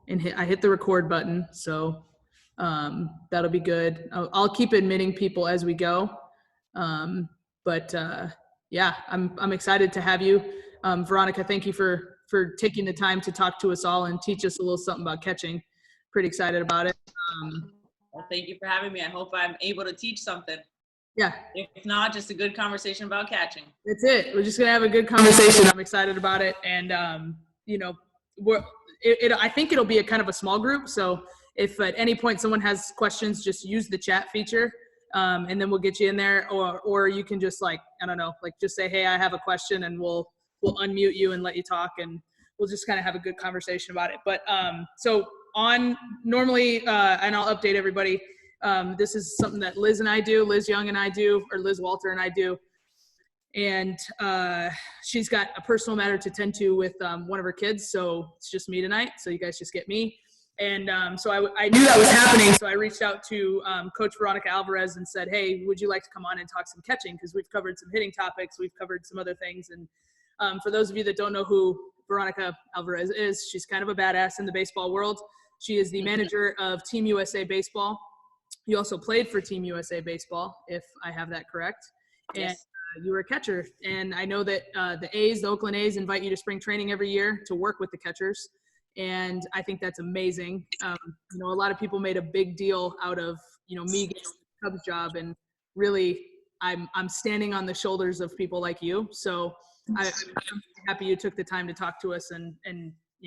and I hit the record button. So that'll be good. I'll keep admitting people as we go. But yeah, I'm excited to have you. Veronica, thank you for taking the time to talk to us all and teach us a little something about catching. Pretty excited about it. Well, thank you for having me. I hope I'm able to teach something. Yeah. If not, just a good conversation about catching. That's it. We're just gonna have a good conversation. I'm excited about it, and you know, I think it'll be a kind of a small group. So if at any point someone has questions, just use the chat feature, and then we'll get you in there. Or you can just I don't know, just say, hey, I have a question, and we'll unmute you and let you talk, and we'll just kind of have a good conversation about it. But so on normally, and I'll update everybody. This is something that Liz and I do, Liz Young and I do, or Liz Walter and I do. And she's got a personal matter to tend to with one of her kids. So it's just me tonight. So you guys just get me. And so I knew that was happening. So I reached out to Coach Veronica Alvarez and said, hey, would you like to come on and talk some catching? Because we've covered some hitting topics. We've covered some other things. And for those of you that don't know who Veronica Alvarez is, she's kind of a badass in the baseball world. She is the manager of Team USA Baseball. You also played for Team USA Baseball, if I have that correct. Yes. And you were a catcher. And I know that the Oakland A's invite you to spring training every year to work with the catchers. And I think that's amazing. A lot of people made a big deal out of, me getting the Cubs job. And really, I'm standing on the shoulders of people like you. So I'm happy you took the time to talk to us. And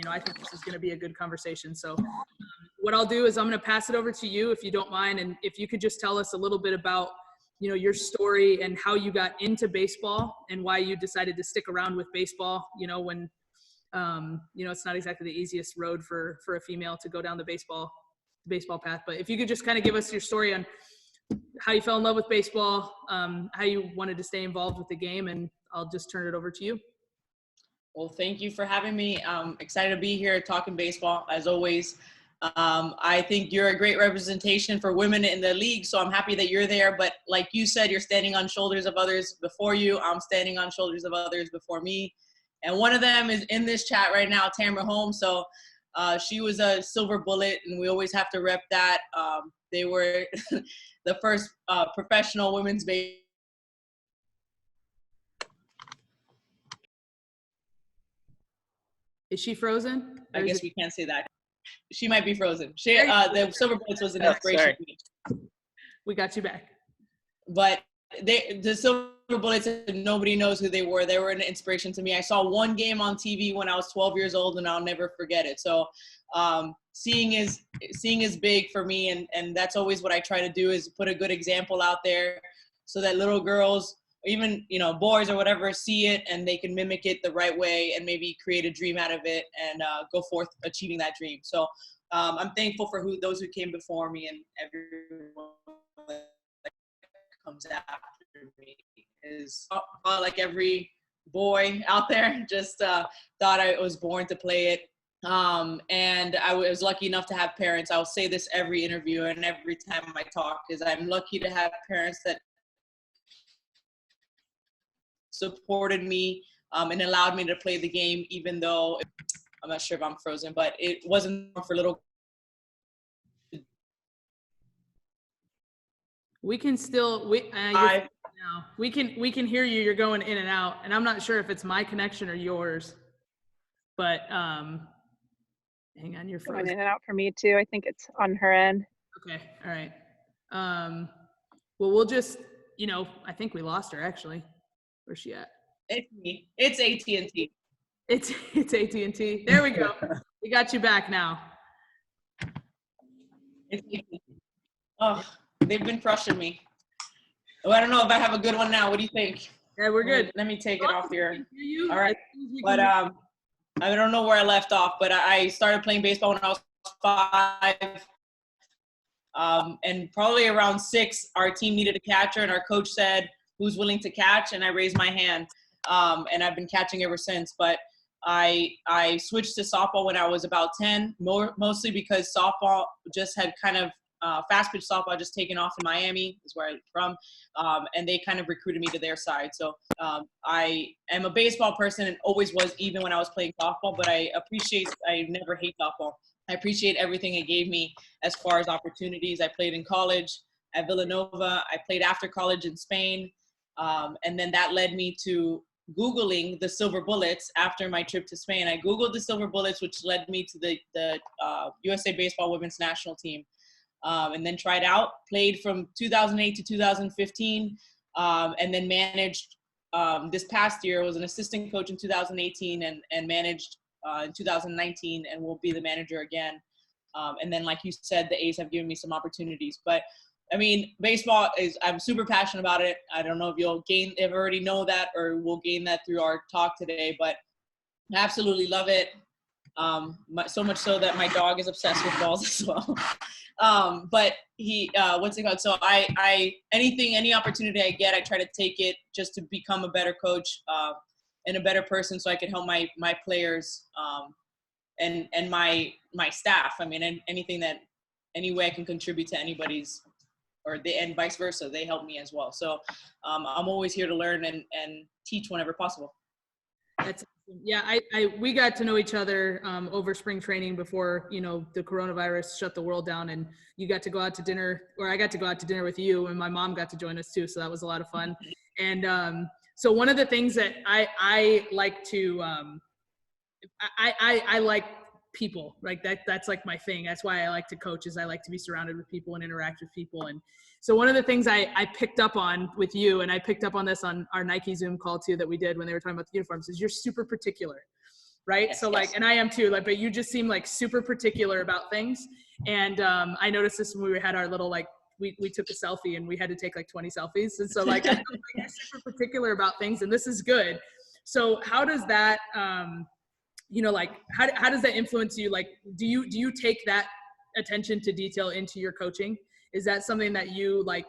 I think this is going to be a good conversation. So what I'll do is I'm going to pass it over to you, if you don't mind. And if you could just tell us a little bit about, your story and how you got into baseball and why you decided to stick around with baseball, when, it's not exactly the easiest road for a female to go down the baseball path. But if you could just kind of give us your story on how you fell in love with baseball, how you wanted to stay involved with the game, and I'll just turn it over to you. Well, thank you for having me. I'm excited to be here talking baseball, as always. I think you're a great representation for women in the league, so I'm happy that you're there. But like you said, you're standing on shoulders of others before you. I'm standing on shoulders of others before me. And one of them is in this chat right now, Tamara Holmes. So she was a silver bullet, and we always have to rep that. They were the first professional women's baseball. Is she frozen? I guess we can't say that. She might be frozen. The Silver Bullets was an inspiration to me. We got you back. But the Silver Bullets, nobody knows who they were. They were an inspiration to me. I saw one game on TV when I was 12 years old, and I'll never forget it. So seeing is big for me, and that's always what I try to do, is put a good example out there so that little girls, even boys or whatever, see it and they can mimic it the right way and maybe create a dream out of it and go forth achieving that dream. So I'm thankful for those who came before me, and everyone that comes after me is like every boy out there just thought I was born to play it. And I was lucky enough to have parents. I'll say this every interview and every time I talk, is I'm lucky to have parents that supported me and allowed me to play the game, even though I'm not sure if I'm frozen, but it wasn't for little. We can still we can hear you. You're going in and out, and I'm not sure if it's my connection or yours. But hang on, you're frozen. Going in and out for me too. I think it's on her end. Okay, all right. Well, we'll just I think we lost her actually. Where's she at? It's me. It's AT&T. It's AT&T. There we go. We got you back now. It's AT&T. Oh, they've been crushing me. Oh, I don't know if I have a good one now. What do you think? Yeah, we're good. Let me take it off here. All right. But I don't know where I left off, but I started playing baseball when I was 5. And probably around 6, our team needed a catcher, and our coach said, who's willing to catch? And I raised my hand. And I've been catching ever since. But I switched to softball when I was about 10, mostly because softball just had kind of fast pitch softball just taken off in Miami, is where I'm from, and they kind of recruited me to their side. So I am a baseball person and always was, even when I was playing softball, but I never hate softball. I appreciate everything it gave me as far as opportunities. I played in college at Villanova. I played after college in Spain. And then that led me to Googling the Silver Bullets after my trip to Spain. I Googled the Silver Bullets, which led me to the USA Baseball Women's National Team. And then tried out, played from 2008 to 2015, and then managed this past year, was an assistant coach in 2018 and managed in 2019 and will be the manager again. And then, like you said, the A's have given me some opportunities. But, I mean, baseball I'm super passionate about it. I don't know if you'll already know that or we'll gain that through our talk today, but I absolutely love it. So much so that my dog is obsessed with balls as well. But he, what's it called? So any opportunity I get, I try to take it just to become a better coach, and a better person so I can help my players, and my staff. I mean, any way I can contribute to anybody's, and vice versa, they help me as well. So, I'm always here to learn and teach whenever possible. That's awesome. Yeah, we got to know each other over spring training before, the coronavirus shut the world down, and you got to go out to dinner, or I got to go out to dinner with you, and my mom got to join us too. So that was a lot of fun. And so one of the things that I like to, I like people, like that's like my thing. That's why I like to coach, is I like to be surrounded with people and interact with people. And so one of the things I picked up on with you, and I picked up on this on our Nike Zoom call too that we did when they were talking about the uniforms, is you're super particular, right? Yes, so like, and I am too, like, but you just seem like super particular about things. And I noticed this when we had our little, like, we took a selfie and we had to take like 20 selfies. And so like, I feel like you're super particular about things, and this is good. So how does that, like, how does that influence you? Like, do you take that attention to detail into your coaching? Is that something that you like,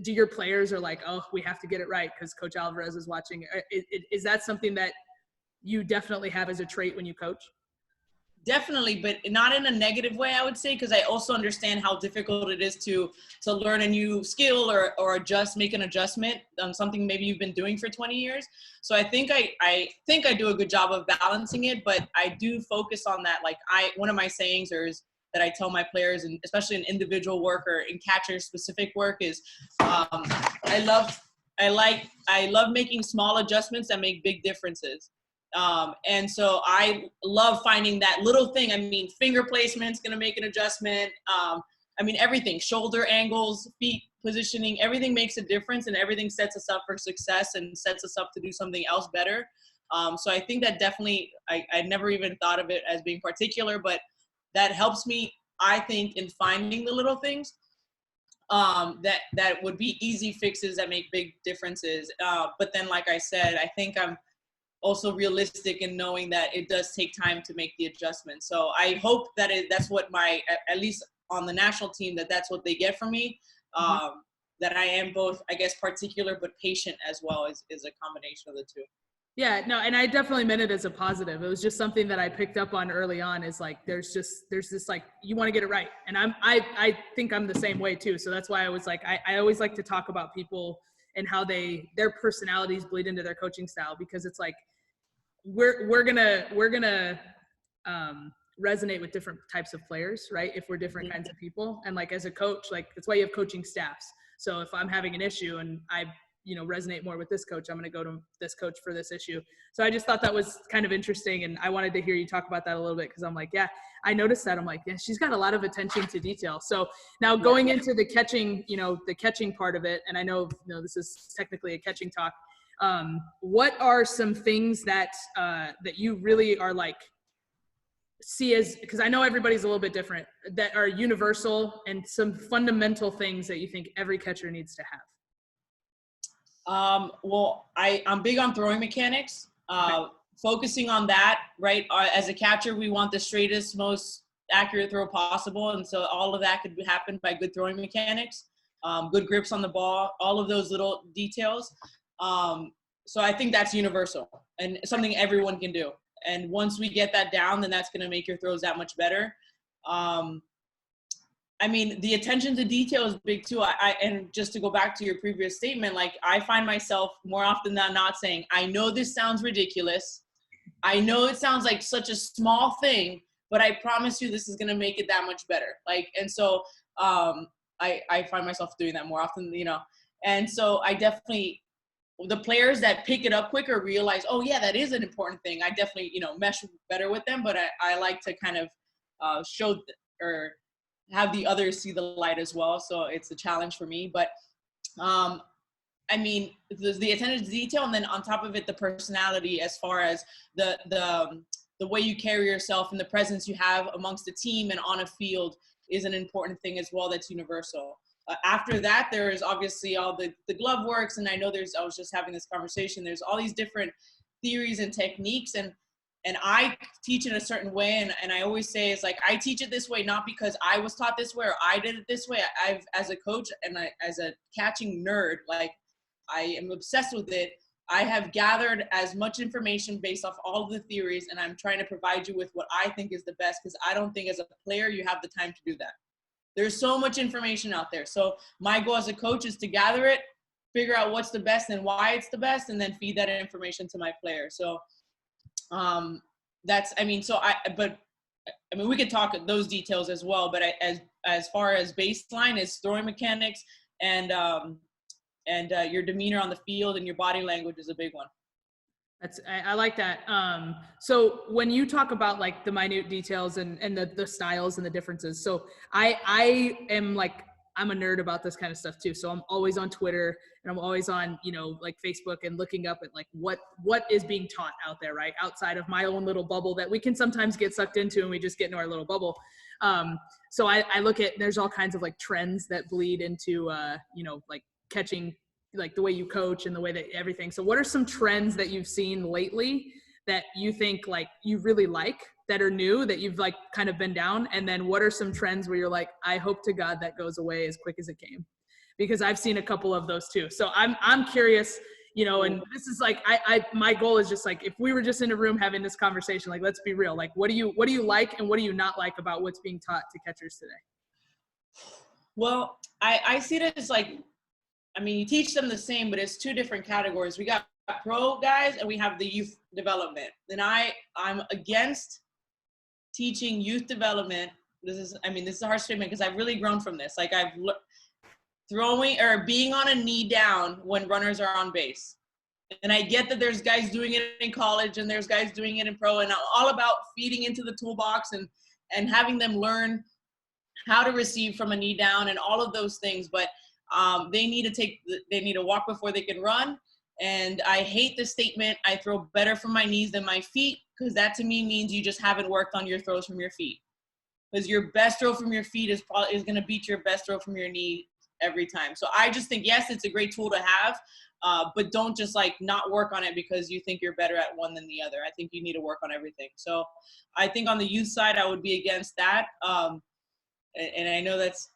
do your players are like, oh, we have to get it right because Coach Alvarez is watching? Is that something that you definitely have as a trait when you coach? Definitely, but not in a negative way, I would say, because I also understand how difficult it is to learn a new skill or make an adjustment on something maybe you've been doing for 20 years. So I think I do a good job of balancing it, but I do focus on that. Like one of my sayings is that I tell my players, and especially in individual work or in catcher specific work, is I love making small adjustments that make big differences. And so I love finding that little thing. I mean, finger placement's going to make an adjustment. I mean, everything, shoulder angles, feet positioning, everything makes a difference, and everything sets us up for success and sets us up to do something else better. So I think that definitely, I never even thought of it as being particular, but that helps me, I think, in finding the little things that would be easy fixes that make big differences. But then, like I said, I think I'm also realistic in knowing that it does take time to make the adjustment. So I hope that that's what at least on the national team, that's what they get from me. That I am both, I guess, particular but patient as well, is a combination of the two. Yeah, no, and I definitely meant it as a positive. It was just something that I picked up on early on, is like, there's this, like, you want to get it right. And I think I'm the same way too. So that's why I was like, I always like to talk about people and how their personalities bleed into their coaching style, because it's like, we're gonna resonate with different types of players, right? If we're different kinds of people. And like, as a coach, like, that's why you have coaching staffs. So if I'm having an issue and I resonate more with this coach, I'm going to go to this coach for this issue. So I just thought that was kind of interesting, and I wanted to hear you talk about that a little bit, because I'm like, yeah, I noticed that. I'm like, yeah, she's got a lot of attention to detail. So now going into the catching, the catching part of it, and I know, this is technically a catching talk. What are some things that you really are like, see as, because I know everybody's a little bit different, that are universal, and some fundamental things that you think every catcher needs to have? Well, I'm big on throwing mechanics, focusing on that, right? As a catcher, we want the straightest, most accurate throw possible. And so all of that could happen by good throwing mechanics, good grips on the ball, all of those little details. So I think that's universal and something everyone can do. And once we get that down, then that's going to make your throws that much better. I mean, the attention to detail is big too. And just to go back to your previous statement, like I find myself more often than not saying, I know this sounds ridiculous. I know it sounds like such a small thing, but I promise you this is going to make it that much better. Like, and so I find myself doing that more often, you know, and so I definitely, the players that pick it up quicker realize, oh yeah, that is an important thing. I definitely, you know, mesh better with them, but I like to kind of show or have the others see the light as well. So it's a challenge for me, but I mean, the attention to detail, and then on top of it, the personality, as far as the way you carry yourself and the presence you have amongst the team and on a field is an important thing as well. That's universal. After that, there is obviously all the glove works, and I know I was just having this conversation, there's all these different theories and techniques, and I teach it a certain way, and I always say it's like, I teach it this way, not because I was taught this way or I did it this way. I've, as a coach and as a catching nerd, like I am obsessed with it. I have gathered as much information based off all of the theories, and I'm trying to provide you with what I think is the best, because I don't think as a player you have the time to do that. There's so much information out there. So my goal as a coach is to gather it, figure out what's the best and why it's the best, and then feed that information to my players. So that's, I mean, we could talk those details as well, but as far as baseline is throwing mechanics and your demeanor on the field and your body language is a big one. I like that. So when you talk about like the minute details and the styles and the differences, so I am like, I'm a nerd about this kind of stuff too. So I'm always on Twitter and I'm always on, you know, like Facebook and looking up at like what is being taught out there, right? Outside of my own little bubble that we can sometimes get sucked into, and we just get into our little bubble. So I look at, there's all kinds of like trends that bleed into, you know, like catching, like the way you coach and the way that everything. So what are some trends that you've seen lately that you think like you really like, that are new, that you've like kind of been down? And then what are some trends where you're like, I hope to God that goes away as quick as it came? Because I've seen a couple of those too. So I'm curious, you know, and this is like, my goal is just like, if we were just in a room having this conversation, like, let's be real. Like, what do you like and what do you not like about what's being taught to catchers today? Well, I see it as like, I mean, you teach them the same, but it's two different categories. We got pro guys and we have the youth development. And I'm against teaching youth development. This is a harsh statement because I've really grown from this. Like throwing or being on a knee down when runners are on base. And I get that there's guys doing it in college and there's guys doing it in pro, and I'm all about feeding into the toolbox and having them learn how to receive from a knee down and all of those things. But they need to walk before they can run. And I hate the statement, I throw better from my knees than my feet, because that to me means you just haven't worked on your throws from your feet. Because your best throw from your feet is going to beat your best throw from your knee every time. So I just think, yes, it's a great tool to have, but don't just like not work on it because you think you're better at one than the other. I think you need to work on everything. So I think on the youth side, I would be against that. And I know that's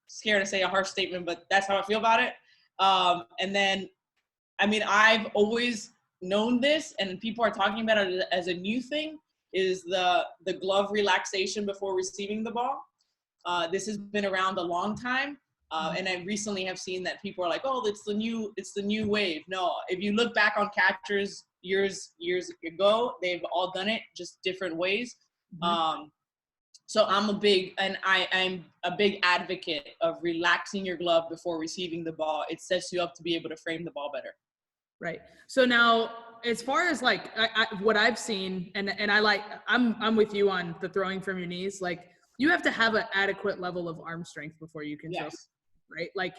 scared to say a harsh statement, but that's how I feel about it. And then, I mean, I've always known this, and people are talking about it as a new thing, is the glove relaxation before receiving the ball. This has been around a long time. And I recently have seen that people are like, oh, it's the new wave. No, if you look back on catchers years ago, they've all done it just different ways. Mm-hmm. So I'm a big advocate of relaxing your glove before receiving the ball. It sets you up to be able to frame the ball better. Right. So now, as far as like what I've seen, and I'm with you on the throwing from your knees. Like, you have to have an adequate level of arm strength before you can throw, right? Like,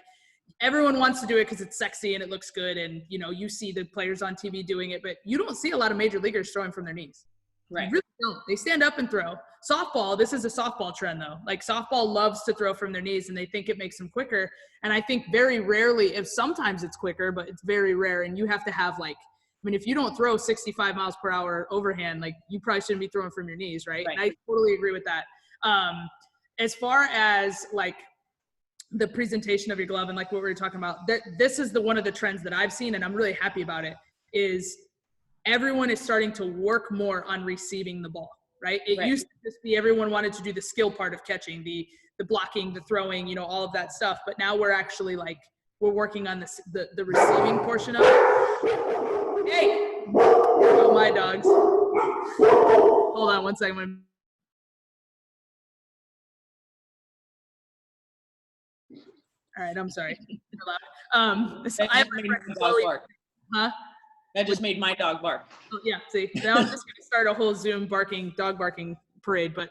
everyone wants to do it because it's sexy and it looks good, and you know, you see the players on TV doing it, but you don't see a lot of major leaguers throwing from their knees. Right. You really don't. They stand up and throw. Softball, this is a softball trend though. Like, softball loves to throw from their knees and they think it makes them quicker. And I think very rarely, if sometimes it's quicker, but it's very rare. And you have to have like, I mean, if you don't throw 65 miles per hour overhand, like, you probably shouldn't be throwing from your knees, right? And I totally agree with that. As far as like the presentation of your glove and like what we were talking about, this is one of the trends that I've seen, and I'm really happy about it, is everyone is starting to work more on receiving the ball. right? It Right. used to just be everyone wanted to do the skill part of catching, the blocking, the throwing, you know, all of that stuff. But now we're actually like, we're working on the receiving portion of it. Hey, oh, my dogs. Hold on one second. All right, I'm sorry. So That I have just my made friend my dog Chloe. bark. Huh? That just made my dog bark. Oh, yeah, see, now I'm just gonna start a whole Zoom dog barking parade. But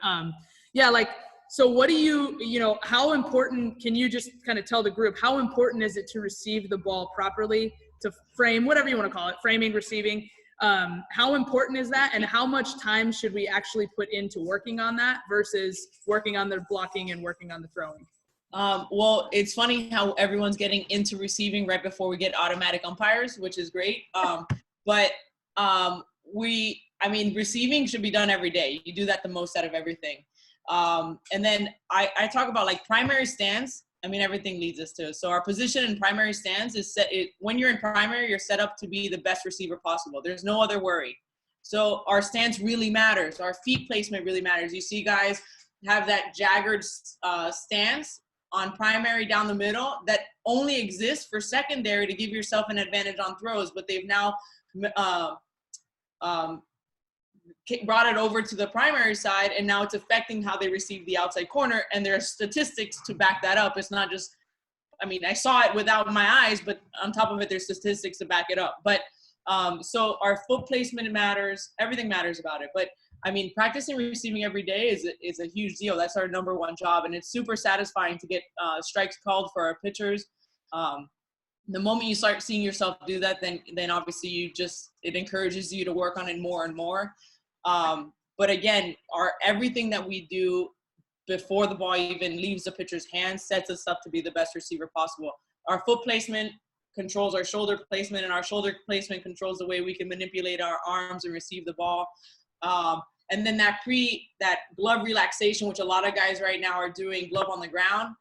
yeah, like, so what do you know, how important, can you just kind of tell the group, how important is it to receive the ball properly, to frame, whatever you want to call it, framing, receiving? How important is that, and how much time should we actually put into working on that versus working on the blocking and working on the throwing? Well, it's funny how everyone's getting into receiving right before we get automatic umpires, which is great. But receiving should be done every day. You do that the most out of everything. And then I talk about like primary stance. I mean, everything leads us to. So our position in primary stance is when you're in primary, you're set up to be the best receiver possible. There's no other worry. So our stance really matters. Our feet placement really matters. You see guys have that jaggered stance on primary down the middle that only exists for secondary to give yourself an advantage on throws, but they've now brought it over to the primary side, and now it's affecting how they receive the outside corner, and there are statistics to back that up. It's not just, I mean, I saw it without my eyes, but on top of it, there's statistics to back it up. But so our foot placement matters, everything matters about it. But I mean, practicing receiving every day is a huge deal. That's our number one job, and it's super satisfying to get strikes called for our pitchers. The moment you start seeing yourself do that, then obviously it encourages you to work on it more and more. But again, everything that we do before the ball even leaves the pitcher's hands sets us up to be the best receiver possible. Our foot placement controls our shoulder placement, and our shoulder placement controls the way we can manipulate our arms and receive the ball. And then that glove relaxation, which a lot of guys right now are doing glove on the ground,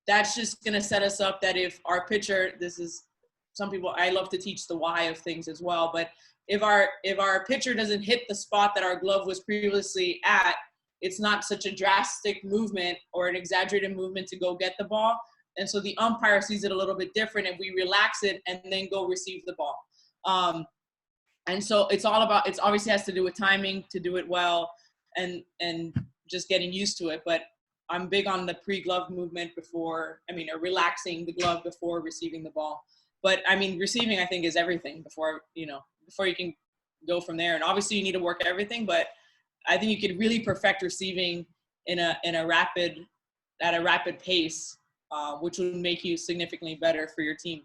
that's just going to set us up that if our pitcher, I love to teach the why of things as well, but if our pitcher doesn't hit the spot that our glove was previously at, it's not such a drastic movement or an exaggerated movement to go get the ball. And so the umpire sees it a little bit different if we relax it and then go receive the ball. And so it's obviously has to do with timing to do it well and just getting used to it. But I'm big on the pre-glove movement or relaxing the glove before receiving the ball. But I mean, receiving I think is everything before you can go from there. And obviously you need to work everything, but I think you could really perfect receiving at a rapid pace, which would make you significantly better for your team.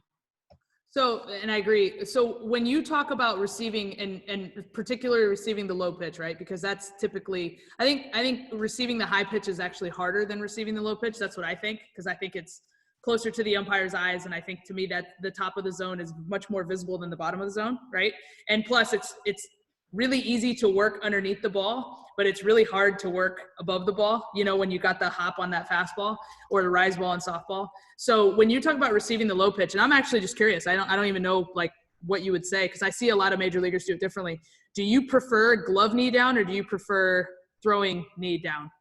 So, and I agree. So when you talk about receiving and particularly receiving the low pitch, right? Because that's typically, I think receiving the high pitch is actually harder than receiving the low pitch. That's what I think, because I think it's closer to the umpire's eyes. And I think to me that the top of the zone is much more visible than the bottom of the zone, right? And plus it's really easy to work underneath the ball, but it's really hard to work above the ball, when you got the hop on that fastball or the rise ball in softball. So when you talk about receiving the low pitch, and I'm actually just curious, I don't even know like what you would say, because I see a lot of major leaguers do it differently. Do you prefer glove knee down or do you prefer throwing knee down?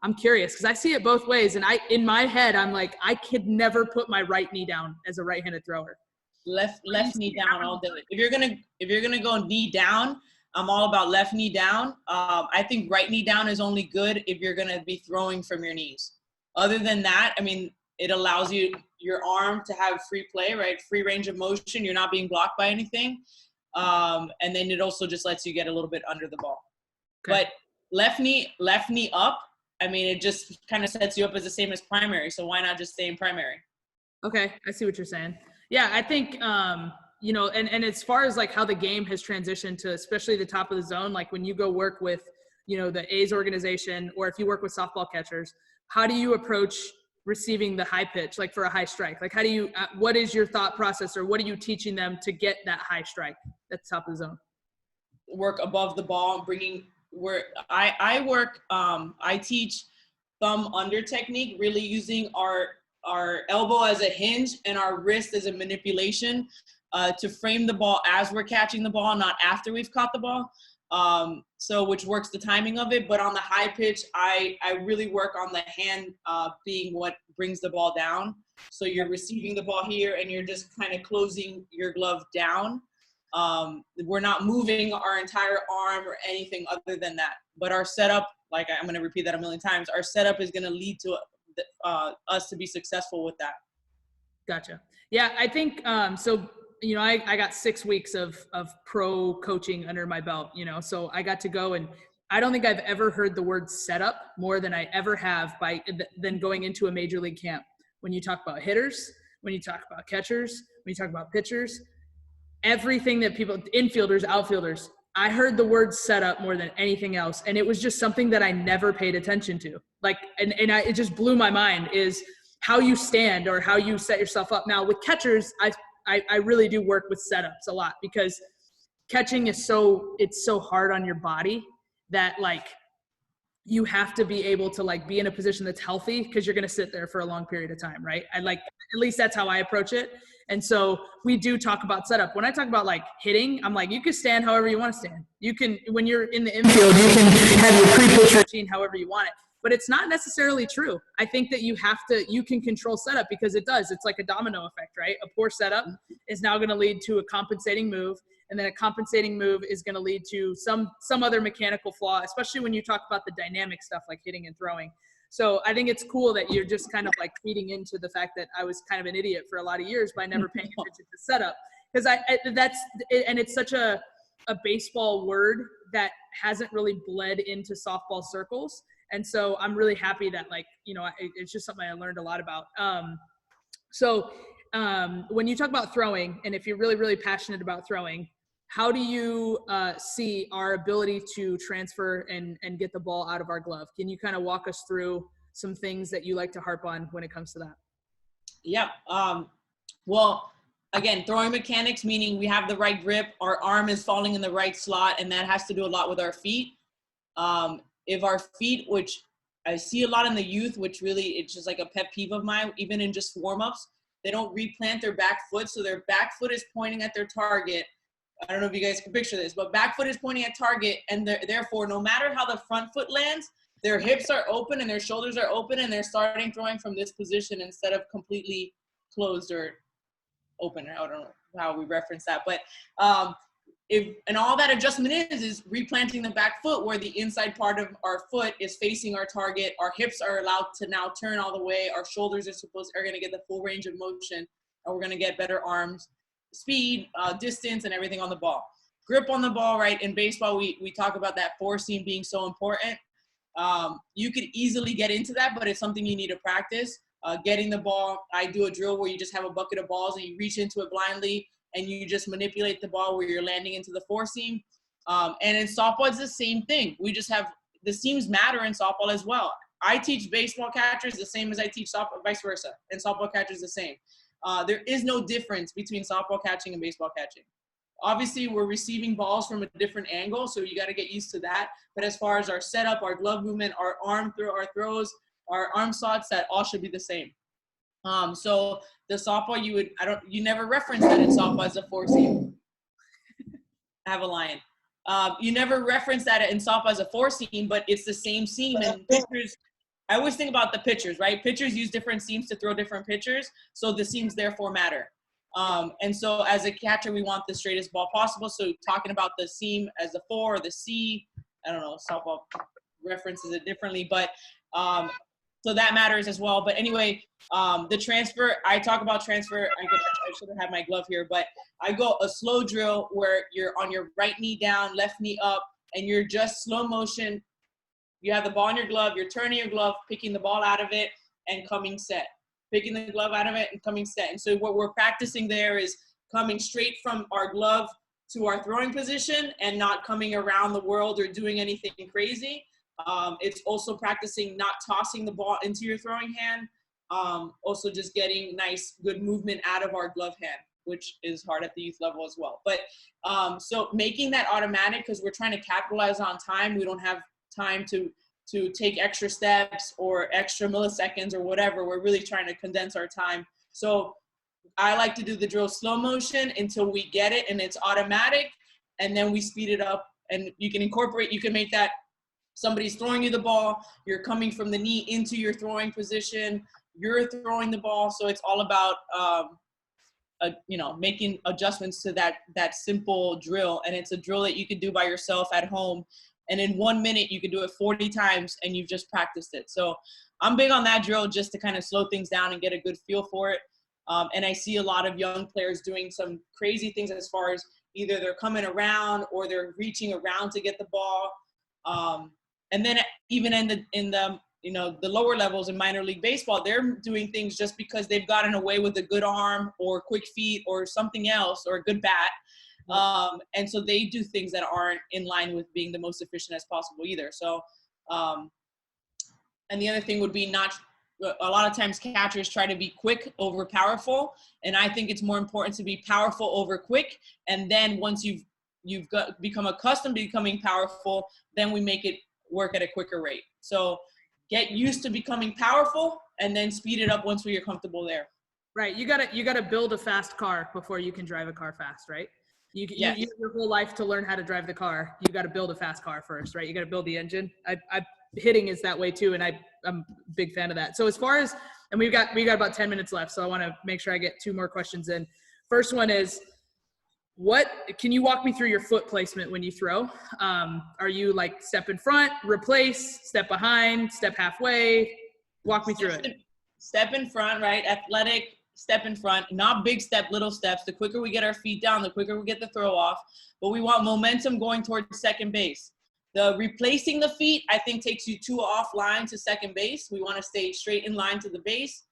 I'm curious because I see it both ways, and in my head I'm like, I could never put my right knee down as a right-handed thrower. Left knee down all day. If you're gonna go knee down, I'm all about left knee down. I think right knee down is only good if you're going to be throwing from your knees. Other than that, I mean, it allows your arm to have free play, right? Free range of motion. You're not being blocked by anything. And then it also just lets you get a little bit under the ball. Okay. But left knee up, I mean, it just kind of sets you up as the same as primary. So why not just stay in primary? Okay, I see what you're saying. Yeah, I think and as far as like how the game has transitioned to especially the top of the zone, like when you go work with, the A's organization, or if you work with softball catchers, how do you approach receiving the high pitch, like for a high strike? Like what is your thought process, or what are you teaching them to get that high strike at the top of the zone? Work above the ball, I teach thumb under technique, really using our elbow as a hinge and our wrist as a manipulation to frame the ball as we're catching the ball, not after we've caught the ball. So which works the timing of it. But on the high pitch, I really work on the hand being what brings the ball down. So you're receiving the ball here and you're just kind of closing your glove down. We're not moving our entire arm or anything other than that. But our setup, like I'm going to repeat that a million times, our setup is going to lead to us to be successful with that. Gotcha. Yeah, I think so. You know, I got 6 weeks of pro coaching under my belt. You know, so I got to go, and I don't think I've ever heard the word setup more than I ever have than going into a major league camp. When you talk about hitters, when you talk about catchers, when you talk about pitchers, everything that people, infielders, outfielders, I heard the word setup more than anything else. And it was just something that I never paid attention to. Like, it just blew my mind is how you stand or how you set yourself up. Now with catchers, I really do work with setups a lot because catching is it's so hard on your body that like you have to be able to like be in a position that's healthy because you're going to sit there for a long period of time. Right. At least that's how I approach it. And so we do talk about setup. When I talk about like hitting, I'm like, you can stand however you want to stand. You can, when you're in the infield, you can have your pre-pitch routine however you want it. But it's not necessarily true. I think that you can control setup because it does. It's like a domino effect, right? A poor setup is now going to lead to a compensating move. And then a compensating move is going to lead to some other mechanical flaw, especially when you talk about the dynamic stuff like hitting and throwing. So I think it's cool that you're just kind of like feeding into the fact that I was kind of an idiot for a lot of years by never paying attention to setup. Because it's such a baseball word that hasn't really bled into softball circles. And so I'm really happy that like, you know, it's just something I learned a lot about. When you talk about throwing, and if you're really, really passionate about throwing, how do you see our ability to transfer and get the ball out of our glove? Can you kind of walk us through some things that you like to harp on when it comes to that? Yep. Well, again, throwing mechanics, meaning we have the right grip, our arm is falling in the right slot, and that has to do a lot with our feet. If our feet, which I see a lot in the youth, which really, it's just like a pet peeve of mine, even in just warm-ups, they don't replant their back foot. So their back foot is pointing at their target. I don't know if you guys can picture this, but back foot is pointing at target. And therefore, no matter how the front foot lands, their hips are open and their shoulders are open and they're starting throwing from this position instead of completely closed or open. I don't know how we reference that, but and all that adjustment is replanting the back foot where the inside part of our foot is facing our target. Our hips are allowed to now turn all the way. Our shoulders are going to get the full range of motion, and we're going to get better arms, speed, distance, and everything on the ball. Grip on the ball, right? In baseball, we talk about that four seam being so important. You could easily get into that, but it's something you need to practice. Getting the ball, I do a drill where you just have a bucket of balls and you reach into it blindly and you just manipulate the ball where you're landing into the four seam. And in softball, it's the same thing. We just have the seams matter in softball as well. I teach baseball catchers the same as I teach softball, vice versa, and softball catchers the same. There is no difference between softball catching and baseball catching. Obviously, we're receiving balls from a different angle, so you got to get used to that. But as far as our setup, our glove movement, our our throws, our arm slots, that all should be the same. So the softball, you never reference that in softball as a four seam. I have a lion. You never reference that in softball as a four seam, but it's the same seam. And pitchers, I always think about the pitchers, right? Pitchers use different seams to throw different pitchers, so the seams therefore matter. And so as a catcher, we want the straightest ball possible. So talking about the seam as the four or the C, I don't know, softball references it differently, but so that matters as well. But anyway, the transfer, I talk about transfer. I should have had my glove here, but I go a slow drill where you're on your right knee down, left knee up, and you're just slow motion. You have the ball in your glove, you're turning your glove, picking the ball out of it and coming set. Picking the glove out of it and coming set. And so what we're practicing there is coming straight from our glove to our throwing position and not coming around the world or doing anything crazy. It's also practicing not tossing the ball into your throwing hand. Also just getting nice, good movement out of our glove hand, which is hard at the youth level as well. But so making that automatic, because we're trying to capitalize on time. We don't have time to take extra steps or extra milliseconds or whatever. We're really trying to condense our time. So I like to do the drill slow motion until we get it and it's automatic, and then we speed it up And you can make that somebody's throwing you the ball, you're coming from the knee into your throwing position, you're throwing the ball. So it's all about, making adjustments to that simple drill. And it's a drill that you can do by yourself at home. And in 1 minute, you can do it 40 times and you've just practiced it. So I'm big on that drill just to kind of slow things down and get a good feel for it. And I see a lot of young players doing some crazy things as far as either they're coming around or they're reaching around to get the ball. And then even in the lower levels in minor league baseball, they're doing things just because they've gotten away with a good arm or quick feet or something else or a good bat. And so they do things that aren't in line with being the most efficient as possible either. So, and the other thing would be a lot of times catchers try to be quick over powerful. And I think it's more important to be powerful over quick. And then once you've become accustomed to becoming powerful, then we make it work at a quicker rate. So get used to becoming powerful and then speed it up once you're comfortable there. Right. You gotta build a fast car before you can drive a car fast, right? You use your whole life to learn how to drive the car. You got to build a fast car first, right? You got to build the engine. Hitting is that way too, and I'm a big fan of that. So as far as, and we got about 10 minutes left, so I want to make sure I get 2 more questions in. First one is, can you walk me through your foot placement when you throw? Are you like step in front, replace, step behind, step halfway? Walk me through it. Step in front, right? Athletic, step in front, not big step, little steps. The quicker we get our feet down, the quicker we get the throw off. But we want momentum going towards second base. The replacing the feet, I think, takes you too offline to second base. We want to stay straight in line to the base.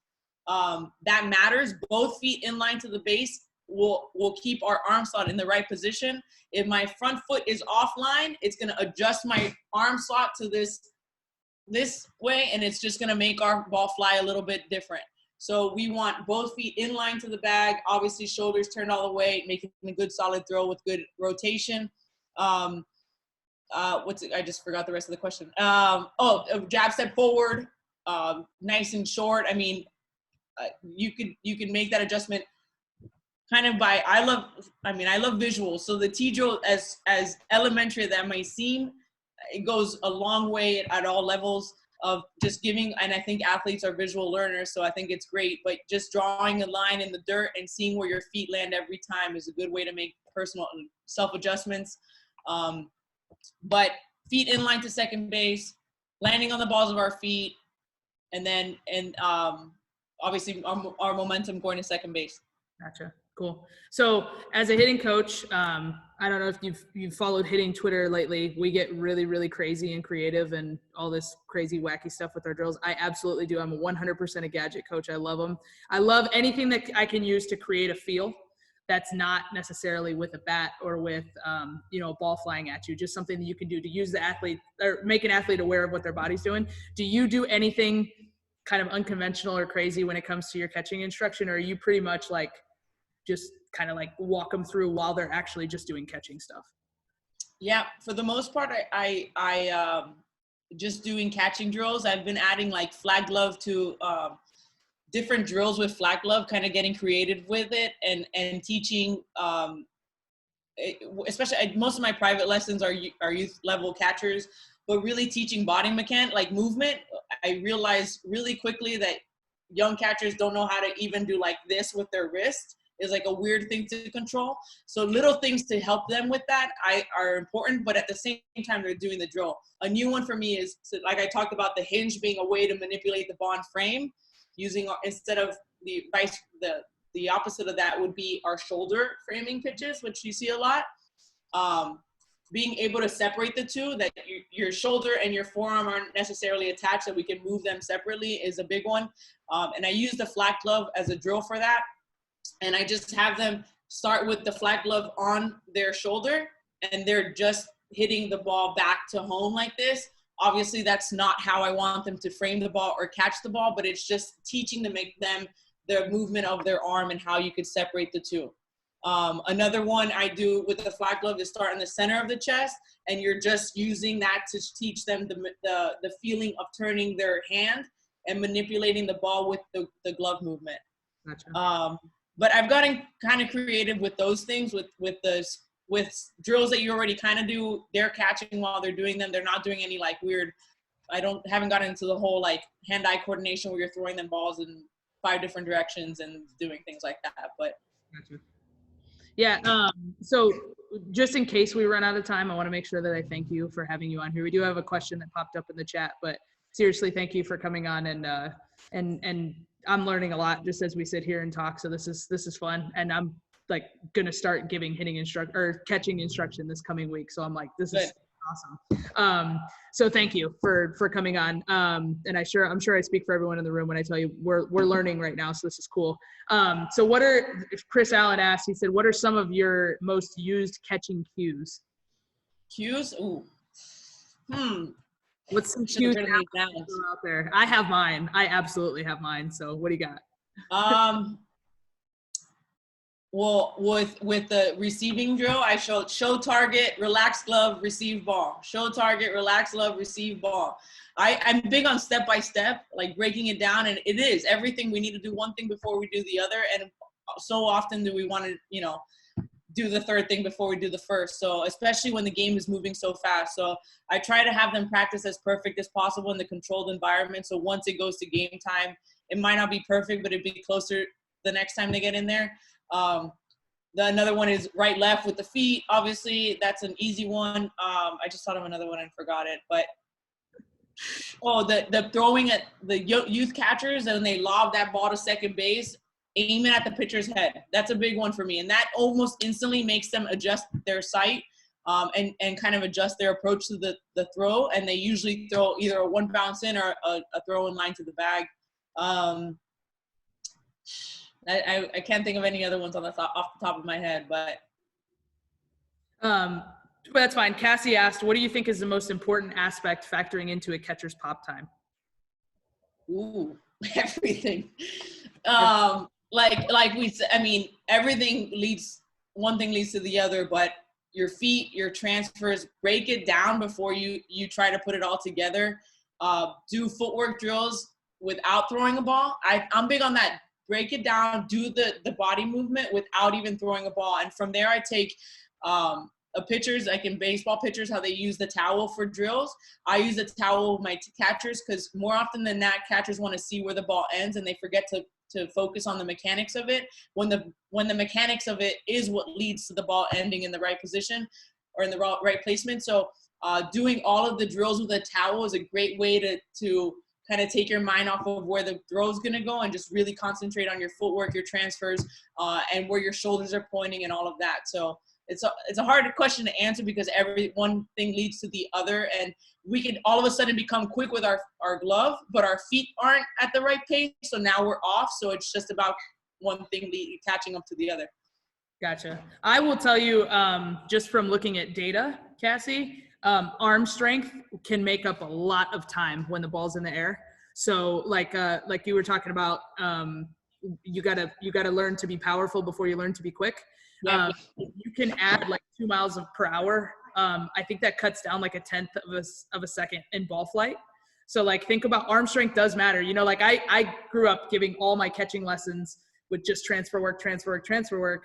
That matters. Both feet in line to the base will keep our arm slot in the right position. If my front foot is offline, it's going to adjust my arm slot to this way, and it's just going to make our ball fly a little bit different. So we want both feet in line to the bag, obviously shoulders turned all the way, making a good solid throw with good rotation. I just forgot the rest of the question. Jab step forward, nice and short. I mean, you can make that adjustment kind of by, I love visuals. So the T drill, as elementary as that may seem, it goes a long way at all levels of just giving, and I think athletes are visual learners, so I think it's great, but just drawing a line in the dirt and seeing where your feet land every time is a good way to make personal self-adjustments. But feet in line to second base, landing on the balls of our feet, and then, obviously our momentum going to second base. Gotcha. Cool. So as a hitting coach, I don't know if you've followed hitting Twitter lately. We get really, really crazy and creative and all this crazy, wacky stuff with our drills. I absolutely do. I'm 100% a gadget coach. I love them. I love anything that I can use to create a feel that's not necessarily with a bat or with, a ball flying at you, just something that you can do to use the athlete or make an athlete aware of what their body's doing. Do you do anything kind of unconventional or crazy when it comes to your catching instruction, or are you pretty much like just kind of like walk them through while they're actually just doing catching stuff? Yeah, for the most part, I just doing catching drills. I've been adding like flag glove to different drills with flag glove, kind of getting creative with it and teaching, especially most of my private lessons are youth level catchers, but really teaching body mechanics, like movement. I realized really quickly that young catchers don't know how to even do like this with their wrist. Is like a weird thing to control. So little things to help them with that are important, but at the same time, they're doing the drill. A new one for me is, like I talked about, the hinge being a way to manipulate the ball and frame, using, instead of the opposite of that would be our shoulder framing pitches, which you see a lot. Being able to separate the two, that your shoulder and your forearm aren't necessarily attached, that we can move them separately, is a big one. And I use the flat glove as a drill for that. And I just have them start with the flat glove on their shoulder, and they're just hitting the ball back to home like this. Obviously, that's not how I want them to frame the ball or catch the ball, but it's just teaching to make them the movement of their arm and how you could separate the two. Another one I do with the flat glove is start in the center of the chest, and you're just using that to teach them the feeling of turning their hand and manipulating the ball with the glove movement. Gotcha. But I've gotten kind of creative with those things, with the with drills that you already kind of do, they're catching while they're doing them. They're not doing any like weird, haven't gotten into the whole like hand-eye coordination where you're throwing them balls in 5 different directions and doing things like that. But Gotcha. Yeah. So just in case we run out of time, I want to make sure that I thank you for having you on here. We do have a question that popped up in the chat, but seriously, thank you for coming on, and I'm learning a lot just as we sit here and talk. So this is fun, and I'm like gonna start giving catching instruction this coming week. So I'm like, this is awesome. So thank you for coming on. And I'm sure I speak for everyone in the room when I tell you we're learning right now. So this is cool. So if Chris Allen asked, he said, what are some of your most used catching cues? Cues? Ooh. What's some cues out there? I have mine. I absolutely have mine. So what do you got? Well, with the receiving drill, I showed show target, relax glove, receive ball. Show target, relax glove, receive ball. I'm big on step by step, like breaking it down, and it is everything. We need to do one thing before we do the other, and so often do we want to, do the third thing before we do the first. So especially when the game is moving so fast. So I try to have them practice as perfect as possible in the controlled environment. So once it goes to game time, it might not be perfect, but it'd be closer the next time they get in there. Another one is right left with the feet. Obviously, that's an easy one. I just thought of another one and forgot it. But the throwing at the youth catchers, and they lob that ball to second base, aim it at the pitcher's head. That's a big one for me, and that almost instantly makes them adjust their sight and kind of adjust their approach to the throw. And they usually throw either a one bounce in or a throw in line to the bag. I can't think of any other ones off the top of my head, but that's fine. Cassie asked, what do you think is the most important aspect factoring into a catcher's pop time? Ooh, everything. Like we said, I mean, one thing leads to the other, but your feet, your transfers, break it down before you try to put it all together. Do footwork drills without throwing a ball. I'm big on that. Break it down, do the body movement without even throwing a ball. And from there, I take pitchers, like in baseball pitchers, how they use the towel for drills. I use the towel with my catchers because more often than not, catchers want to see where the ball ends and they forget to focus on the mechanics of it. When the mechanics of it is what leads to the ball ending in the right position or in the right placement. So doing all of the drills with a towel is a great way to kind of take your mind off of where the throw is going to go and just really concentrate on your footwork, your transfers, and where your shoulders are pointing and all of that. So it's a hard question to answer because one thing leads to the other, and we can all of a sudden become quick with our glove, but our feet aren't at the right pace. So now we're off. So it's just about one thing catching up to the other. Gotcha. I will tell you, just from looking at data, Cassie, arm strength can make up a lot of time when the ball's in the air. So like you were talking about, you gotta learn to be powerful before you learn to be quick. Yeah. You can add like 2 miles per hour. I think that cuts down like 1/10 of a second in ball flight. So like think about arm strength does matter. Like I grew up giving all my catching lessons with just transfer work.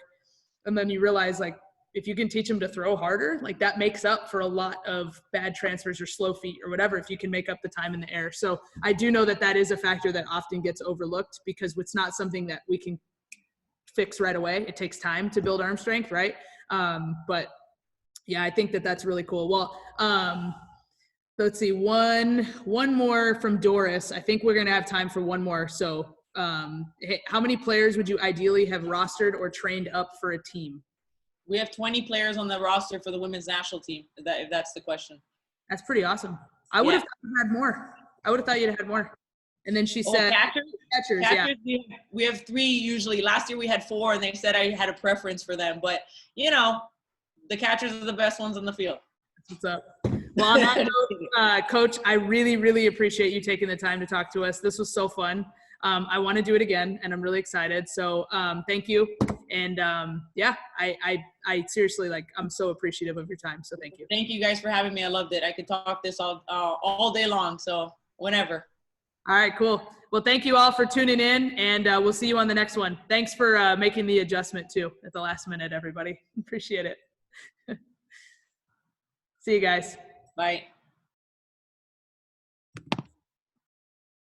And then you realize like, if you can teach them to throw harder, like that makes up for a lot of bad transfers or slow feet or whatever, if you can make up the time in the air. So I do know that is a factor that often gets overlooked because it's not something that we can fix right away. It takes time to build arm strength, right? But yeah, I think that's really cool. Well, let's see, one more from Doris. I think we're going to have time for one more. So how many players would you ideally have rostered or trained up for a team? We have 20 players on the roster for the women's national team, if that's the question. That's pretty awesome. I would have thought you had more. I would have thought you'd had more. And then she said, catchers, yeah. We have 3 usually. Last year we had 4, and they said I had a preference for them. But, the catchers are the best ones on the field. That's what's up. Well, on that note, Coach, I really, really appreciate you taking the time to talk to us. This was so fun. I want to do it again, and I'm really excited. So thank you. And I seriously, I'm so appreciative of your time. So thank you. Thank you guys for having me. I loved it. I could talk this all day long. So whenever. All right, cool. Well, thank you all for tuning in, and we'll see you on the next one. Thanks for making the adjustment too at the last minute, everybody. Appreciate it. See you guys. Bye.